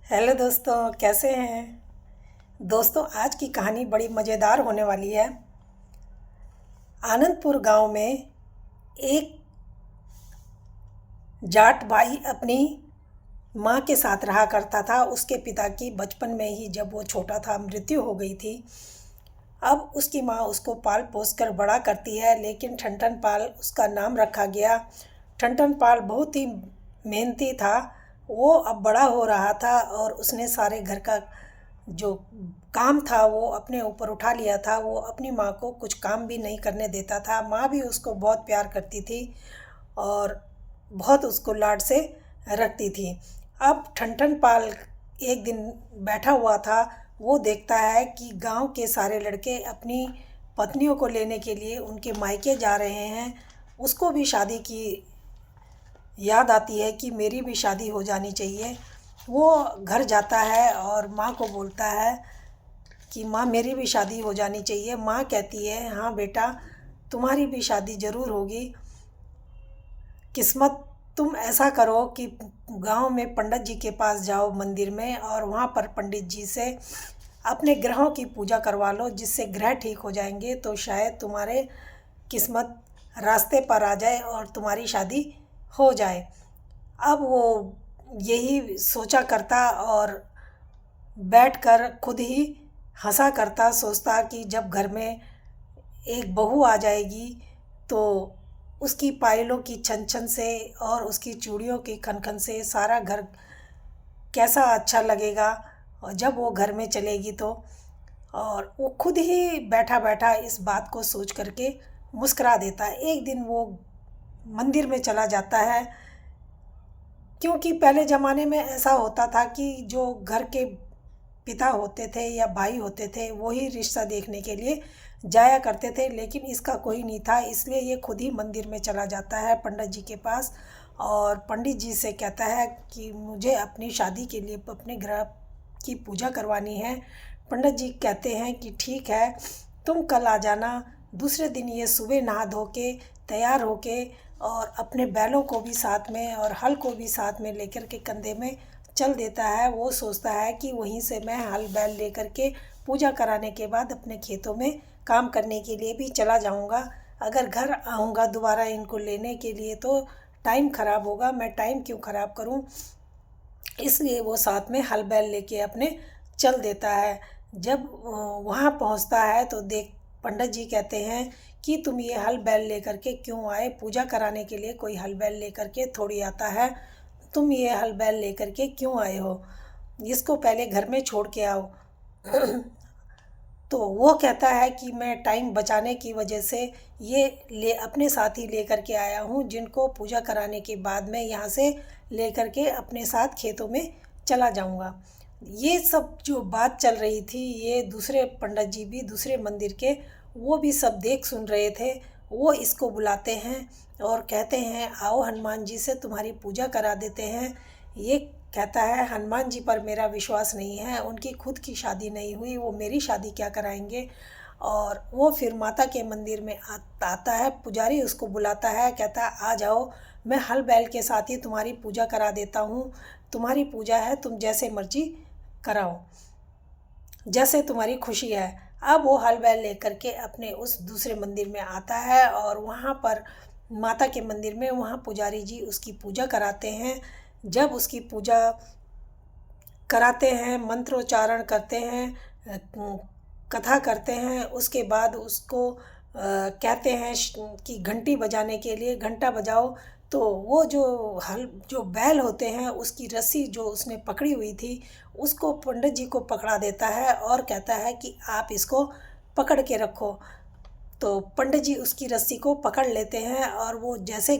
Hello दोस्तों, कैसे हैं। दोस्तों, आज की कहानी बड़ी मज़ेदार होने वाली है। आनंदपुर गांव में एक जाट भाई अपनी माँ के साथ रहा करता था। उसके पिता की बचपन में ही, जब वो छोटा था, मृत्यु हो गई थी। अब उसकी माँ उसको पाल पोस कर बड़ा करती है, लेकिन ठंठन पाल उसका नाम रखा गया। ठंठन पाल बहुत ही मेहनती था। वो अब बड़ा हो रहा था और उसने सारे घर का जो काम था वो अपने ऊपर उठा लिया था। वो अपनी माँ को कुछ काम भी नहीं करने देता था। माँ भी उसको बहुत प्यार करती थी और बहुत उसको लाड से रखती थी। अब ठंठन पाल एक दिन बैठा हुआ था। वो देखता है कि गांव के सारे लड़के अपनी पत्नियों को लेने के लिए उनके मायके जा रहे हैं। उसको भी शादी की याद आती है कि मेरी भी शादी हो जानी चाहिए। वो घर जाता है और माँ को बोलता है कि माँ, मेरी भी शादी हो जानी चाहिए। माँ कहती है, हाँ बेटा, तुम्हारी भी शादी ज़रूर होगी। किस्मत, तुम ऐसा करो कि गांव में पंडित जी के पास जाओ मंदिर में, और वहाँ पर पंडित जी से अपने ग्रहों की पूजा करवा लो, जिससे ग्रह ठीक हो जाएंगे तो शायद तुम्हारे किस्मत रास्ते पर आ जाए और तुम्हारी शादी हो जाए। अब वो यही सोचा करता और बैठकर खुद ही हंसा करता, सोचता कि जब घर में एक बहू आ जाएगी तो उसकी पायलों की छन छन से और उसकी चूड़ियों की खन खन से सारा घर कैसा अच्छा लगेगा, और जब वो घर में चलेगी तो। और वो खुद ही बैठा बैठा इस बात को सोच करके मुस्करा देता है। एक दिन वो मंदिर में चला जाता है, क्योंकि पहले ज़माने में ऐसा होता था कि जो घर के पिता होते थे या भाई होते थे वही रिश्ता देखने के लिए जाया करते थे, लेकिन इसका कोई नहीं था। इसलिए ये खुद ही मंदिर में चला जाता है पंडित जी के पास और पंडित जी से कहता है कि मुझे अपनी शादी के लिए अपने ग्रह की पूजा करवानी है। पंडित जी कहते हैं कि ठीक है, तुम कल आ जाना। दूसरे दिन ये सुबह नहा धो के तैयार होके और अपने बैलों को भी साथ में और हल को भी साथ में लेकर के कंधे में चल देता है। वो सोचता है कि वहीं से मैं हल बैल लेकर के पूजा कराने के बाद अपने खेतों में काम करने के लिए भी चला जाऊंगा। अगर घर आऊँगा दोबारा इनको लेने के लिए तो टाइम ख़राब होगा, मैं टाइम क्यों ख़राब करूं। इसलिए वो साथ में हल बैल लेके अपने चल देता है। जब वहाँ पहुँचता है तो देख पंडित जी कहते हैं कि तुम ये हल बैल लेकर के क्यों आए। पूजा कराने के लिए कोई हल बैल लेकर के थोड़ी आता है। तुम ये हल बैल लेकर के क्यों आए हो, इसको पहले घर में छोड़ के आओ। तो वो कहता है कि मैं टाइम बचाने की वजह से ये ले अपने साथ ही लेकर के आया हूँ, जिनको पूजा कराने के बाद मैं यहाँ से लेकर के अपने साथ खेतों में चला जाऊँगा। ये सब जो बात चल रही थी, ये दूसरे पंडित जी भी दूसरे मंदिर के वो भी सब देख सुन रहे थे। वो इसको बुलाते हैं और कहते हैं, आओ हनुमान जी से तुम्हारी पूजा करा देते हैं। ये कहता है, हनुमान जी पर मेरा विश्वास नहीं है, उनकी खुद की शादी नहीं हुई, वो मेरी शादी क्या कराएंगे। और वो फिर माता के मंदिर में आता है। पुजारी उसको बुलाता है, कहता है, आ जाओ, मैं हल बैल के साथ ही तुम्हारी पूजा करा देता हूँ। तुम्हारी पूजा है, तुम जैसे मर्जी कराओ, जैसे तुम्हारी खुशी है। अब वो हल बैल लेकर के अपने उस दूसरे मंदिर में आता है और वहाँ पर माता के मंदिर में वहाँ पुजारी जी उसकी पूजा कराते हैं। जब उसकी पूजा कराते हैं, मंत्रोच्चारण करते हैं, कथा करते हैं, उसके बाद उसको कहते हैं कि घंटी बजाने के लिए घंटा बजाओ। तो वो जो बैल होते हैं उसकी रस्सी जो उसने पकड़ी हुई थी उसको पंडित जी को पकड़ा देता है और कहता है कि आप इसको पकड़ के रखो। तो पंडित जी उसकी रस्सी को पकड़ लेते हैं और वो जैसे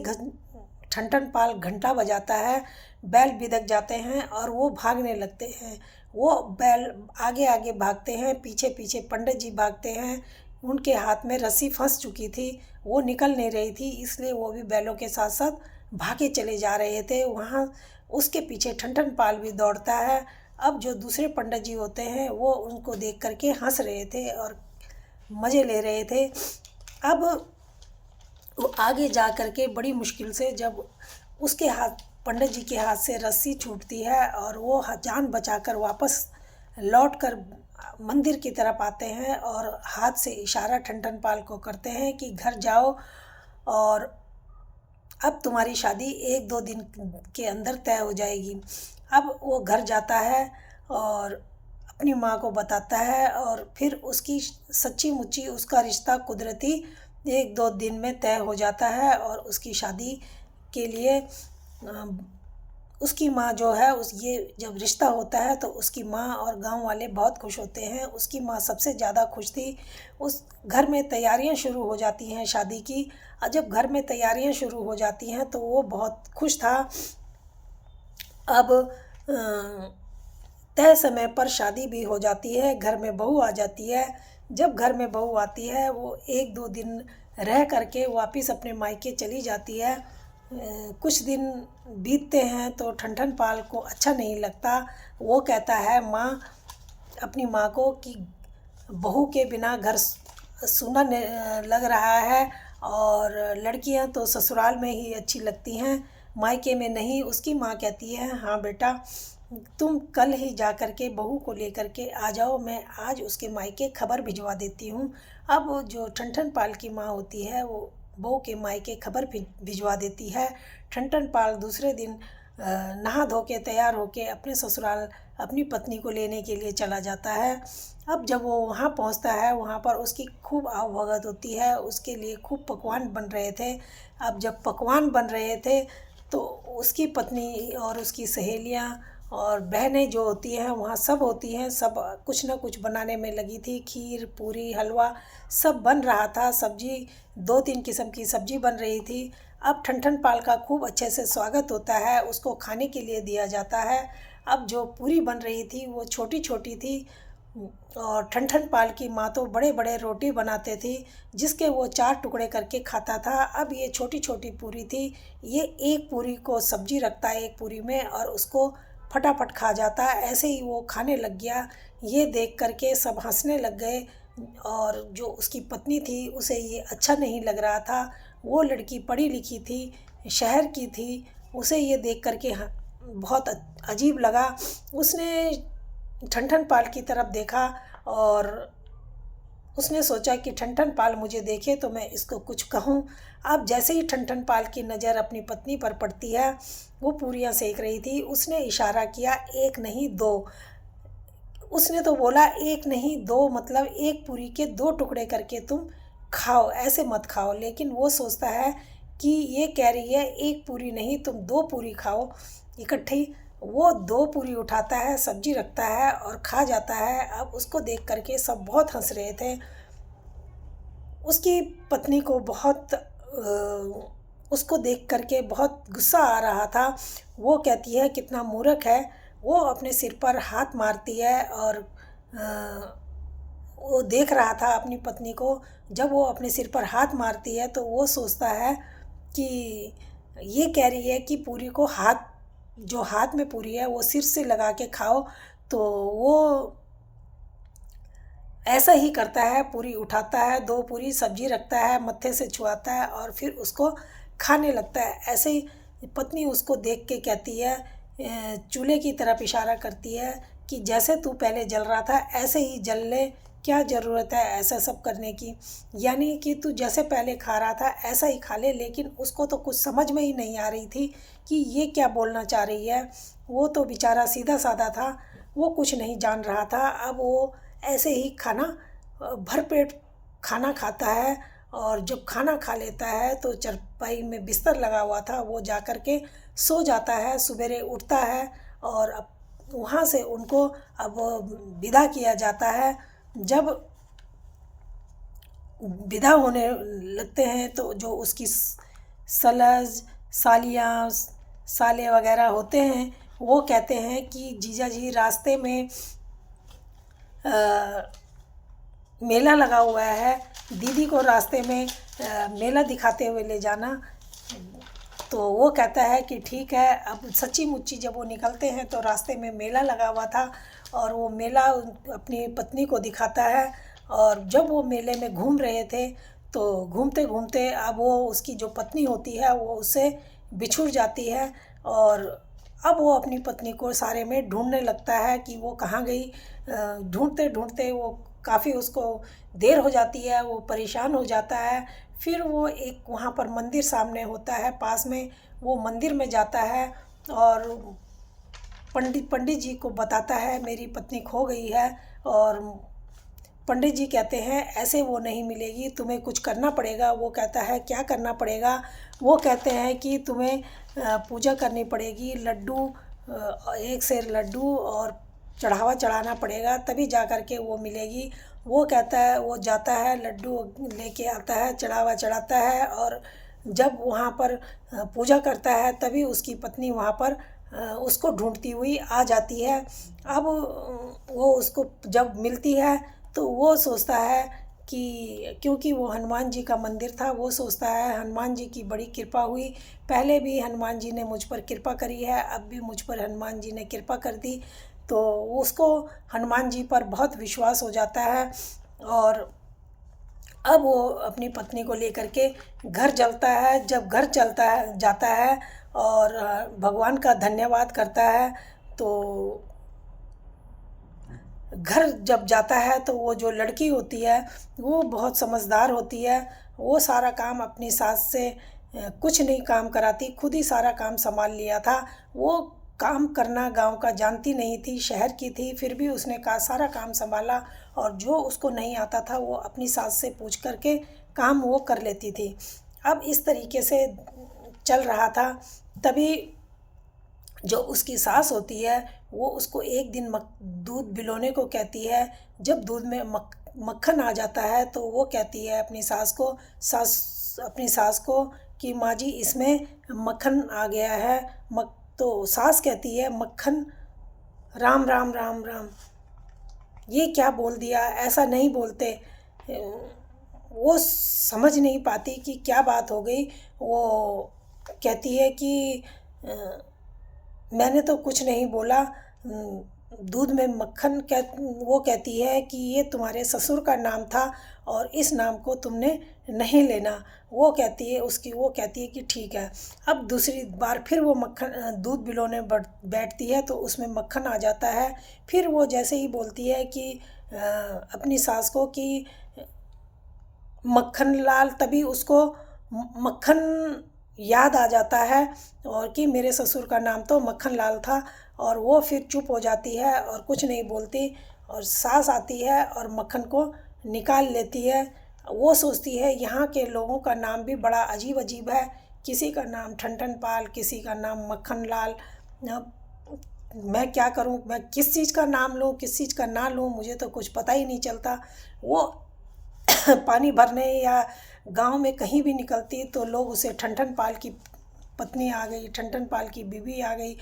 ठन पाल घंटा बजाता है, बैल बिदक जाते हैं और वो भागने लगते हैं। वो बैल आगे आगे भागते हैं, पीछे पीछे पंडित जी भागते हैं। उनके हाथ में रस्सी फंस चुकी थी, वो निकल नहीं रही थी, इसलिए वो भी बैलों के साथ साथ भागे चले जा रहे थे। वहाँ उसके पीछे ठन पाल भी दौड़ता है। अब जो दूसरे पंडित जी होते हैं वो उनको देख करके हंस रहे थे और मज़े ले रहे थे। अब वो आगे जा कर के बड़ी मुश्किल से जब उसके हाथ पंडित जी के हाथ से रस्सी छूटती है और वो जान बचाकर वापस लौटकर मंदिर की तरफ आते हैं और हाथ से इशारा ठन पाल को करते हैं कि घर जाओ और अब तुम्हारी शादी 1-2 दिन के अंदर तय हो जाएगी। अब वो घर जाता है और अपनी माँ को बताता है और फिर उसकी सच्ची मुच्ची उसका रिश्ता कुदरती 1-2 दिन में तय हो जाता है और उसकी शादी के लिए उसकी माँ जो है ये जब रिश्ता होता है तो उसकी माँ और गांव वाले बहुत खुश होते हैं। उसकी माँ सबसे ज़्यादा खुश थी। उस घर में तैयारियां शुरू हो जाती हैं शादी की। और जब घर में तैयारियां शुरू हो जाती हैं तो वो बहुत खुश था। अब तय समय पर शादी भी हो जाती है, घर में बहू आ जाती है। जब घर में बहू आती है वो 1-2 दिन रह करके वापस अपने मायके चली जाती है। कुछ दिन बीतते हैं तो ठन पाल को अच्छा नहीं लगता। वो कहता है अपनी माँ को कि बहू के बिना घर सूना लग रहा है और लड़कियां तो ससुराल में ही अच्छी लगती हैं, मायके में नहीं। उसकी माँ कहती है, हाँ बेटा, तुम कल ही जा कर के बहू को लेकर के आ जाओ, मैं आज उसके मायके खबर भिजवा देती हूँ। अब जो ठन पाल की माँ होती है वो बहू के मायके खबर भिजवा देती है। ठन पाल दूसरे दिन नहा धो के तैयार होके अपने ससुराल अपनी पत्नी को लेने के लिए चला जाता है। अब जब वो वहाँ पहुँचता है वहाँ पर उसकी खूब आवभगत होती है, उसके लिए खूब पकवान बन रहे थे। अब जब पकवान बन रहे थे तो उसकी पत्नी और उसकी सहेलियाँ और बहनें जो होती हैं वहाँ सब होती हैं, सब कुछ न कुछ बनाने में लगी थी। खीर, पूरी, हलवा सब बन रहा था। सब्जी 2-3 किस्म की सब्जी बन रही थी। अब ठन पाल का खूब अच्छे से स्वागत होता है, उसको खाने के लिए दिया जाता है। अब जो पूरी बन रही थी वो छोटी छोटी थी और ठन पाल की माँ तो बड़े बड़े रोटी बनाते थी जिसके वो 4 टुकड़े करके खाता था। अब ये छोटी छोटी पूरी थी, ये एक पूरी को सब्जी रखता है एक पूरी में और उसको फटाफट खा जाता। ऐसे ही वो खाने लग गया। ये देख करके सब हंसने लग गए और जो उसकी पत्नी थी उसे ये अच्छा नहीं लग रहा था। वो लड़की पढ़ी लिखी थी, शहर की थी, उसे ये देख करके बहुत अजीब लगा। उसने ठन पाल की तरफ देखा और उसने सोचा कि ठन पाल मुझे देखे तो मैं इसको कुछ कहूँ। अब जैसे ही ठन पाल की नज़र अपनी पत्नी पर पड़ती है, वो पूरियाँ सेक रही थी, उसने इशारा किया, 1 नहीं 2। उसने तो बोला 1 नहीं 2 मतलब एक पूरी के 2 टुकड़े करके तुम खाओ, ऐसे मत खाओ। लेकिन वो सोचता है कि ये कह रही है 1 पूरी नहीं तुम 2 पूरी खाओ इकट्ठी। वो 2 पूरी उठाता है, सब्जी रखता है और खा जाता है। अब उसको देख करके सब बहुत हंस रहे थे। उसकी पत्नी को उसको देख करके बहुत गुस्सा आ रहा था। वो कहती है कितना मूर्ख है। वो अपने सिर पर हाथ मारती है और वो देख रहा था अपनी पत्नी को। जब वो अपने सिर पर हाथ मारती है तो वो सोचता है कि ये कह रही है कि पूरी को जो हाथ में पूरी है वो सिर से लगा के खाओ। तो वो ऐसा ही करता है, पूरी उठाता है, 2 पूरी सब्जी रखता है, मत्थे से छुआता है और फिर उसको खाने लगता है। ऐसे ही पत्नी उसको देख के कहती है, चूल्हे की तरफ इशारा करती है कि जैसे तू पहले जल रहा था ऐसे ही जल ले, क्या ज़रूरत है ऐसा सब करने की। यानी कि तू जैसे पहले खा रहा था ऐसा ही खा ले। लेकिन उसको तो कुछ समझ में ही नहीं आ रही थी कि ये क्या बोलना चाह रही है। वो तो बेचारा सीधा साधा था, वो कुछ नहीं जान रहा था। अब वो ऐसे ही भरपेट खाना खाता है और जब खाना खा लेता है तो चारपाई में बिस्तर लगा हुआ था, वो जा कर के सो जाता है। सवेरे उठता है और अब वहाँ से उनको अब विदा किया जाता है। जब विदा होने लगते हैं तो जो उसकी सलज, सालियाँ, साले वगैरह होते हैं वो कहते हैं कि जीजा जी रास्ते में मेला लगा हुआ है, दीदी को रास्ते में मेला दिखाते हुए ले जाना। तो वो कहता है कि ठीक है। अब सच्ची मुच्ची जब वो निकलते हैं तो रास्ते में मेला लगा हुआ था और वो मेला अपनी पत्नी को दिखाता है। और जब वो मेले में घूम रहे थे तो घूमते घूमते अब वो उसकी जो पत्नी होती है वो उससे बिछुड़ जाती है और अब वो अपनी पत्नी को सारे में ढूंढने लगता है कि वो कहाँ गई। ढूंढते ढूंढते वो काफ़ी उसको देर हो जाती है, वो परेशान हो जाता है। फिर वो एक वहाँ पर मंदिर सामने होता है पास में, वो मंदिर में जाता है और पंडित जी को बताता है मेरी पत्नी खो गई है। और पंडित जी कहते हैं ऐसे वो नहीं मिलेगी, तुम्हें कुछ करना पड़ेगा। वो कहता है क्या करना पड़ेगा। वो कहते हैं कि तुम्हें पूजा करनी पड़ेगी, लड्डू, एक सेर लड्डू और चढ़ावा चढ़ाना पड़ेगा, तभी जा कर के वो मिलेगी। वो कहता है, वो जाता है, लड्डू लेके आता है, चढ़ावा चढ़ाता है और जब वहाँ पर पूजा करता है तभी उसकी पत्नी वहाँ पर उसको ढूंढती हुई आ जाती है। अब वो उसको जब मिलती है तो वो सोचता है कि क्योंकि वो हनुमान जी का मंदिर था, वो सोचता है हनुमान जी की बड़ी कृपा हुई, पहले भी हनुमान जी ने मुझ पर कृपा करी है, अब भी मुझ पर हनुमान जी ने कृपा कर दी। तो उसको हनुमान जी पर बहुत विश्वास हो जाता है और अब वो अपनी पत्नी को लेकर के घर चलता है। जब घर चलता है जाता है और भगवान का धन्यवाद करता है, तो घर जब जाता है तो वो जो लड़की होती है वो बहुत समझदार होती है। वो सारा काम अपनी सास से कुछ नहीं काम कराती, खुद ही सारा काम संभाल लिया था। वो काम करना गांव का जानती नहीं थी, शहर की थी, फिर भी उसने का सारा काम संभाला और जो उसको नहीं आता था वो अपनी सास से पूछ करके काम वो कर लेती थी। अब इस तरीके से चल रहा था। तभी जो उसकी सास होती है वो उसको एक दिन दूध बिलोने को कहती है। जब दूध में मक्खन आ जाता है तो वो कहती है अपनी सास को कि माँ जी इसमें मक्खन आ गया है। तो सास कहती है मक्खन, राम राम राम राम, ये क्या बोल दिया, ऐसा नहीं बोलते। वो समझ नहीं पाती कि क्या बात हो गई। वो कहती है कि मैंने तो कुछ नहीं बोला, दूध में मक्खन वो कहती है कि ये तुम्हारे ससुर का नाम था और इस नाम को तुमने नहीं लेना। वो कहती है कि ठीक है। अब दूसरी बार फिर वो मक्खन दूध बिलोने बैठती है तो उसमें मक्खन आ जाता है। फिर वो जैसे ही बोलती है कि अपनी सास को कि मक्खन लाल, तभी उसको मक्खन याद आ जाता है और कि मेरे ससुर का नाम तो मक्खन लाल था। और वो फिर चुप हो जाती है और कुछ नहीं बोलती और सास आती है और मक्खन को निकाल लेती है। वो सोचती है यहाँ के लोगों का नाम भी बड़ा अजीब अजीब है, किसी का नाम ठनठन पाल, किसी का नाम मक्खन लाल। मैं क्या करूँ, मैं किस चीज़ का नाम लूँ किस चीज़ का ना लूँ, मुझे तो कुछ पता ही नहीं चलता। वो पानी भरने या गांव में कहीं भी निकलती तो लोग उसे ठनठन पाल की पत्नी आ गई, ठनठन पाल की बीवी आ गई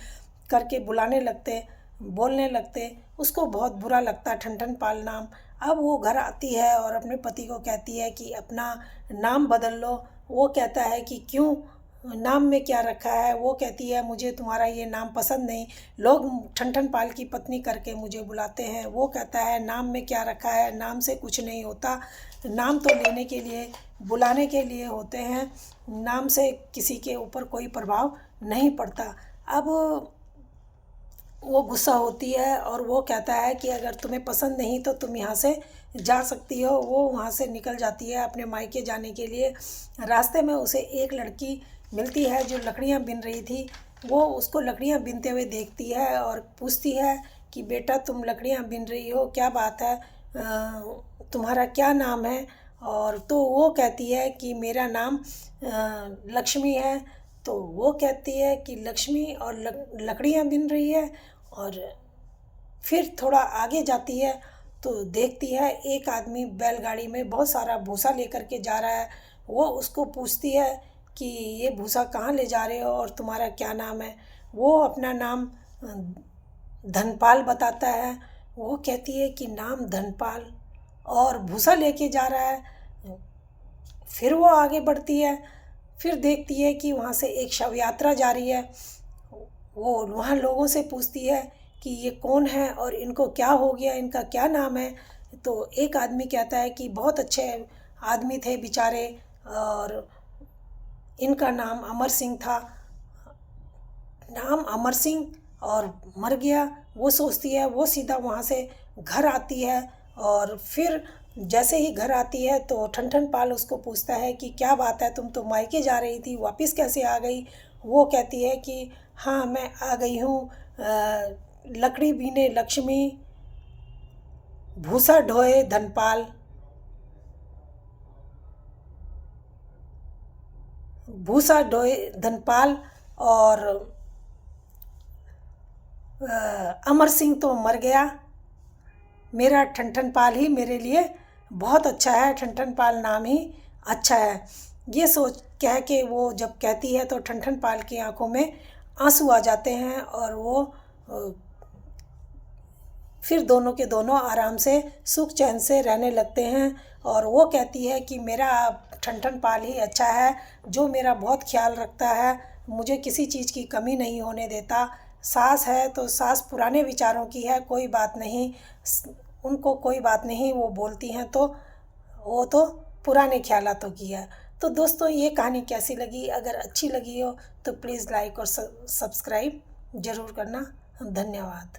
करके बुलाने लगते, बोलने लगते। उसको बहुत बुरा लगता ठनठन पाल नाम। अब वो घर आती है और अपने पति को कहती है कि अपना नाम बदल लो। वो कहता है कि क्यों, नाम में क्या रखा है। वो कहती है मुझे तुम्हारा ये नाम पसंद नहीं, लोग ठनठन पाल की पत्नी करके मुझे बुलाते हैं। वो कहता है नाम में क्या रखा है, नाम से कुछ नहीं होता, नाम तो लेने के लिए बुलाने के लिए होते हैं, नाम से किसी के ऊपर कोई प्रभाव नहीं पड़ता। अब वो गुस्सा होती है और वो कहता है कि अगर तुम्हें पसंद नहीं तो तुम यहाँ से जा सकती हो। वो वहाँ से निकल जाती है अपने मायके जाने के लिए। रास्ते में उसे एक लड़की मिलती है जो लकड़ियाँ बिन रही थी। वो उसको लकड़ियाँ बिनते हुए देखती है और पूछती है कि बेटा तुम लकड़ियाँ बिन रही हो, क्या बात है, तुम्हारा क्या नाम है। और तो वो कहती है कि मेरा नाम लक्ष्मी है। तो वो कहती है कि लक्ष्मी और लकड़ियाँ बिन रही है। और फिर थोड़ा आगे जाती है तो देखती है एक आदमी बैलगाड़ी में बहुत सारा भूसा लेकर के जा रहा है। वो उसको पूछती है कि ये भूसा कहाँ ले जा रहे हो और तुम्हारा क्या नाम है। वो अपना नाम धनपाल बताता है। वो कहती है कि नाम धनपाल और भूसा लेके जा रहा है। फिर वो आगे बढ़ती है, फिर देखती है कि वहाँ से एक शव यात्रा जा रही है। वो वहाँ लोगों से पूछती है कि ये कौन है और इनको क्या हो गया, इनका क्या नाम है। तो एक आदमी कहता है कि बहुत अच्छे आदमी थे बेचारे और इनका नाम अमर सिंह था। नाम अमर सिंह और मर गया। वो सोचती है, वो सीधा वहाँ से घर आती है और फिर जैसे ही घर आती है तो ठन पाल उसको पूछता है कि क्या बात है, तुम तो मायके जा रही थी, वापस कैसे आ गई। वो कहती है कि हाँ मैं आ गई हूँ, लकड़ी बीने लक्ष्मी, भूसा ढोए धनपाल, भूसा ढोए धनपाल। और अमर सिंह तो मर गया, मेरा ठन पाल ही मेरे लिए बहुत अच्छा है, ठन पाल नाम ही अच्छा है। ये सोच कह के वो जब कहती है तो ठन पाल की आंखों में आंसू आ जाते हैं और वो फिर दोनों के दोनों आराम से सुख चैन से रहने लगते हैं। और वो कहती है कि मेरा ठन पाल ही अच्छा है, जो मेरा बहुत ख्याल रखता है, मुझे किसी चीज़ की कमी नहीं होने देता। सास है तो सास पुराने विचारों की है, कोई बात नहीं, उनको कोई बात नहीं, वो बोलती हैं तो वो तो पुराने ख्यालातों की है। तो दोस्तों ये कहानी कैसी लगी? अगर अच्छी लगी हो तो प्लीज़ लाइक और सब्सक्राइब ज़रूर करना। धन्यवाद।